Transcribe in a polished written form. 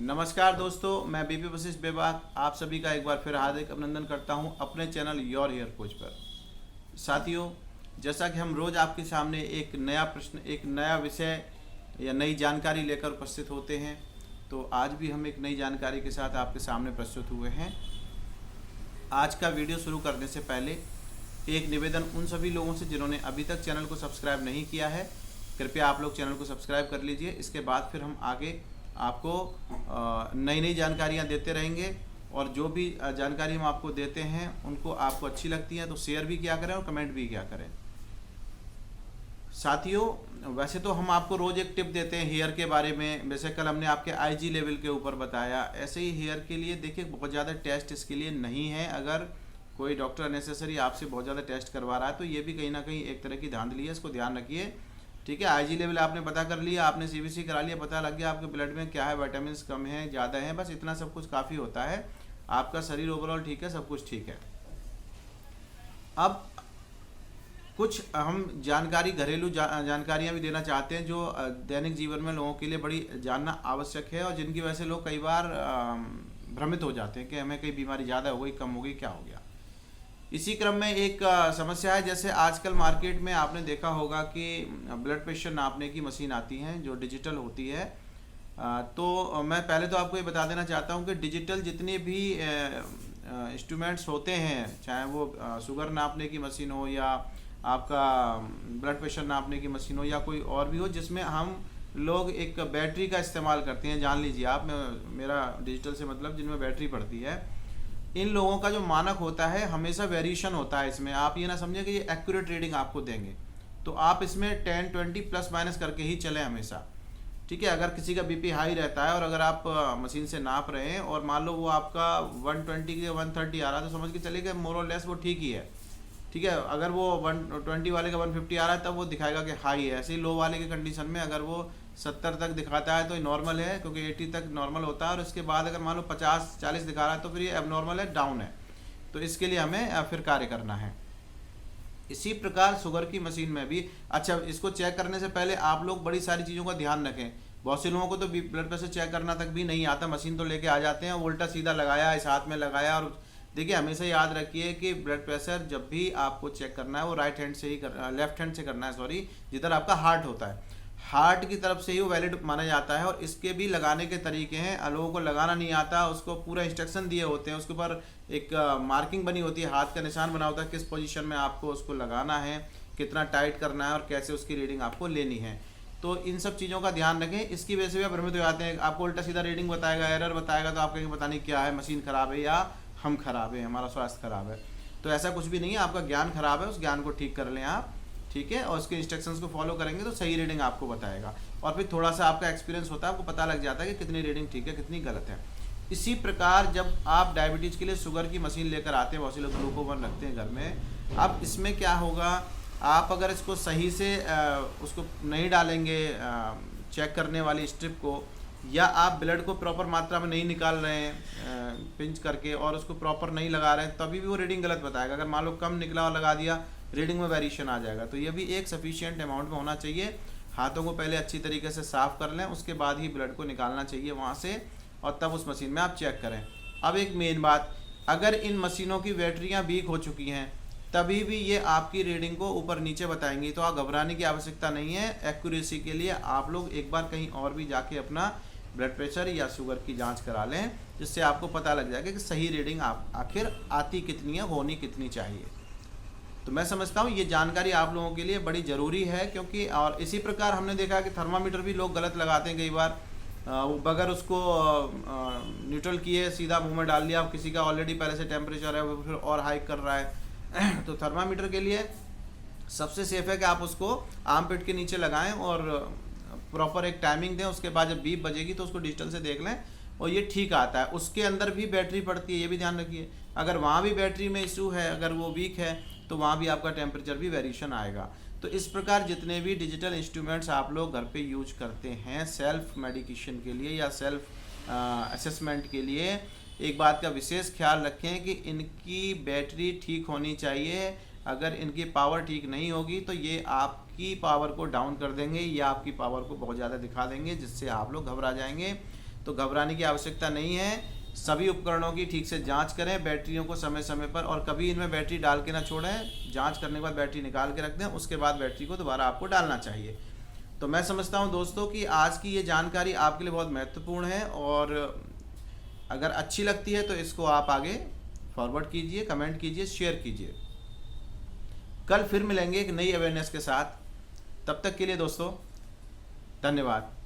नमस्कार दोस्तों, मैं बीपी वशिष्ठ बेबाक आप सभी का एक बार फिर हार्दिक अभिनंदन करता हूं अपने चैनल योर हेयर कोच पर। साथियों, जैसा कि हम रोज़ आपके सामने एक नया प्रश्न, एक नया विषय या नई जानकारी लेकर उपस्थित होते हैं, तो आज भी हम एक नई जानकारी के साथ आपके सामने प्रस्तुत हुए हैं। आज का वीडियो शुरू करने से पहले एक निवेदन उन सभी लोगों से जिन्होंने अभी तक चैनल को सब्सक्राइब नहीं किया है, कृपया आप लोग चैनल को सब्सक्राइब कर लीजिए। इसके बाद फिर हम आगे आपको नई नई जानकारियाँ देते रहेंगे, और जो भी जानकारी हम आपको देते हैं उनको आपको अच्छी लगती है तो शेयर भी किया करें और कमेंट भी किया करें। साथियों, वैसे तो हम आपको रोज़ एक टिप देते हैं हेयर के बारे में। वैसे कल हमने आपके आईजी लेवल के ऊपर बताया, ऐसे ही हेयर के लिए देखिए बहुत ज़्यादा टेस्ट इसके लिए नहीं है। अगर कोई डॉक्टर अननेसेसरी आपसे बहुत ज़्यादा टेस्ट करवा रहा है तो ये भी कहीं ना कहीं एक तरह की धांधली है, इसको ध्यान रखिए। ठीक है, आईजी लेवल आपने पता कर लिया, आपने सीबीसी करा लिया, पता लग गया आपके ब्लड में क्या है, विटामिन कम है ज़्यादा है, बस इतना सब कुछ काफ़ी होता है। आपका शरीर ओवरऑल ठीक है, सब कुछ ठीक है। अब कुछ हम जानकारी, घरेलू जानकारियाँ भी देना चाहते हैं जो दैनिक जीवन में लोगों के लिए बड़ी जानना आवश्यक है, और जिनकी वजह से लोग कई बार भ्रमित हो जाते हैं कि हमें कई बीमारी ज़्यादा हो गई, कम हो गई, क्या हो गया। इसी क्रम में एक समस्या है, जैसे आजकल मार्केट में आपने देखा होगा कि ब्लड प्रेशर नापने की मशीन आती हैं जो डिजिटल होती है। तो मैं पहले तो आपको ये बता देना चाहता हूँ कि डिजिटल जितने भी इंस्ट्रूमेंट्स होते हैं, चाहे वो शुगर नापने की मशीन हो या आपका ब्लड प्रेशर नापने की मशीन हो या कोई और भी हो, जिसमें हम लोग एक बैटरी का इस्तेमाल करते हैं। जान लीजिए आप, मेरा डिजिटल से मतलब जिनमें बैटरी पड़ती है, इन लोगों का जो मानक होता है हमेशा वेरिएशन होता है इसमें। आप ये ना समझें कि ये एक्यूरेट रीडिंग आपको देंगे, तो आप इसमें 10, 20 प्लस माइनस करके ही चलें हमेशा। ठीक है, अगर किसी का बीपी हाई रहता है और अगर आप मशीन से नाप रहे हैं और मान लो वो आपका 120 के 130 आ रहा है, तो समझ के चलिए कि मोर और लेस वो ठीक ही है। ठीक है, अगर वो 120 वाले का 150 आ रहा है तब वो दिखाएगा कि हाई है। ऐसे ही लो वाले के कंडीशन में अगर वो 70 तक दिखाता है तो ये नॉर्मल है, क्योंकि 80 तक नॉर्मल होता है, और इसके बाद अगर मान लो 50-40 दिखा रहा है तो फिर ये एबनॉर्मल है, डाउन है। तो इसके लिए हमें फिर कार्य करना है। इसी प्रकार शुगर की मशीन में भी, अच्छा, इसको चेक करने से पहले आप लोग बड़ी सारी चीज़ों का ध्यान रखें। बहुत से लोगों को तो ब्लड प्रेशर चेक करना तक भी नहीं आता, मशीन तो लेके आ जाते हैं, उल्टा सीधा लगाया, इस हाथ में लगाया। और देखिए, हमेशा याद रखिए कि ब्लड प्रेशर जब भी आपको चेक करना है वो राइट हैंड से ही लेफ्ट हैंड से करना है, सॉरी, जिधर आपका हार्ट होता है, हार्ट की तरफ से ही वो वैलिड माना जाता है। और इसके भी लगाने के तरीके हैं, लोगों को लगाना नहीं आता, उसको पूरा इंस्ट्रक्शन दिए होते हैं, उसके ऊपर एक मार्किंग बनी होती है, हाथ का निशान बना होता है, किस पोजीशन में आपको उसको लगाना है, कितना टाइट करना है और कैसे उसकी रीडिंग आपको लेनी है। तो इन सब चीज़ों का ध्यान रखें। इसकी वजह से भी आप भ्रमित हो जाते हैं, आपको उल्टा सीधा रीडिंग बताएगा, एरर बताएगा, तो आप कहेंगे पता नहीं क्या है, मशीन ख़राब है या हम खराब हैं, हमारा स्वास्थ्य खराब है। तो ऐसा कुछ भी नहीं है, आपका ज्ञान खराब है, उस ज्ञान को ठीक कर लें आप। ठीक है, और उसके इंस्ट्रक्शंस को फॉलो करेंगे तो सही रीडिंग आपको बताएगा, और फिर थोड़ा सा आपका एक्सपीरियंस होता है, आपको पता लग जाता है कि कितनी रीडिंग ठीक है, कितनी गलत है। इसी प्रकार जब आप डायबिटीज़ के लिए शुगर की मशीन लेकर आते हैं, बहुत से लोग ग्लूकोवन रखते हैं घर में। अब इसमें क्या होगा, आप अगर इसको सही से उसको नहीं डालेंगे चेक करने वाली स्ट्रिप को, या आप ब्लड को प्रॉपर मात्रा में नहीं निकाल रहे हैं पिंच करके और उसको प्रॉपर नहीं लगा रहे हैं, तभी भी वो रीडिंग गलत बताएगा। अगर मान लो कम निकला और लगा दिया, रीडिंग में वेरिएशन आ जाएगा। तो ये भी एक सफिशिएंट अमाउंट में होना चाहिए। हाथों को पहले अच्छी तरीके से साफ़ कर लें, उसके बाद ही ब्लड को निकालना चाहिए वहाँ से, और तब उस मशीन में आप चेक करें। अब एक मेन बात, अगर इन मशीनों की बैटरियाँ वीक हो चुकी हैं तभी भी ये आपकी रीडिंग को ऊपर नीचे बताएंगी, तो आप घबराने की आवश्यकता नहीं है। एक्यूरेसी के लिए आप लोग एक बार कहीं और भी जाके अपना ब्लड प्रेशर या शुगर की जांच करा लें, जिससे आपको पता लग जाएगा कि सही रीडिंग आप आखिर आती कितनी है, होनी कितनी चाहिए। तो मैं समझता हूँ ये जानकारी आप लोगों के लिए बड़ी ज़रूरी है, क्योंकि और इसी प्रकार हमने देखा कि थर्मामीटर भी लोग गलत लगाते हैं कई बार, बगैर उसको न्यूट्रल किए सीधा मुंह में डाल लिया। किसी का ऑलरेडी पहले से टेम्परेचर है, वो फिर और हाई कर रहा है। तो थर्मामीटर के लिए सबसे सेफ है कि आप उसको आर्म पिट के नीचे लगाएं और प्रॉपर एक टाइमिंग दें। उसके बाद जब बीप बजेगी तो उसको डिजिटल से देख लें, और ये ठीक आता है। उसके अंदर भी बैटरी पड़ती है, ये भी ध्यान रखिए। अगर वहाँ भी बैटरी में इशू है, अगर वो वीक है, तो वहाँ भी आपका टेम्परेचर भी वेरिएशन आएगा। तो इस प्रकार जितने भी डिजिटल इंस्ट्रूमेंट्स आप लोग घर पे यूज करते हैं सेल्फ मेडिकेशन के लिए या सेल्फ असेसमेंट के लिए, एक बात का विशेष ख्याल रखें कि इनकी बैटरी ठीक होनी चाहिए। अगर इनकी पावर ठीक नहीं होगी तो ये आपकी पावर को डाउन कर देंगे या आपकी पावर को बहुत ज़्यादा दिखा देंगे, जिससे आप लोग घबरा जाएंगे। तो तो घबराने की आवश्यकता नहीं है। सभी उपकरणों की ठीक से जांच करें, बैटरियों को समय समय पर, और कभी इनमें बैटरी डाल के ना छोड़ें। जांच करने के बाद बैटरी निकाल के रख दें, उसके बाद बैटरी को दोबारा आपको डालना चाहिए। तो मैं समझता हूं दोस्तों कि आज की ये जानकारी आपके लिए बहुत महत्वपूर्ण है, और अगर अच्छी लगती है तो इसको आप आगे फॉरवर्ड कीजिए, कमेंट कीजिए, शेयर कीजिए। कल फिर मिलेंगे एक नई अवेयरनेस के साथ। तब तक के लिए दोस्तों धन्यवाद।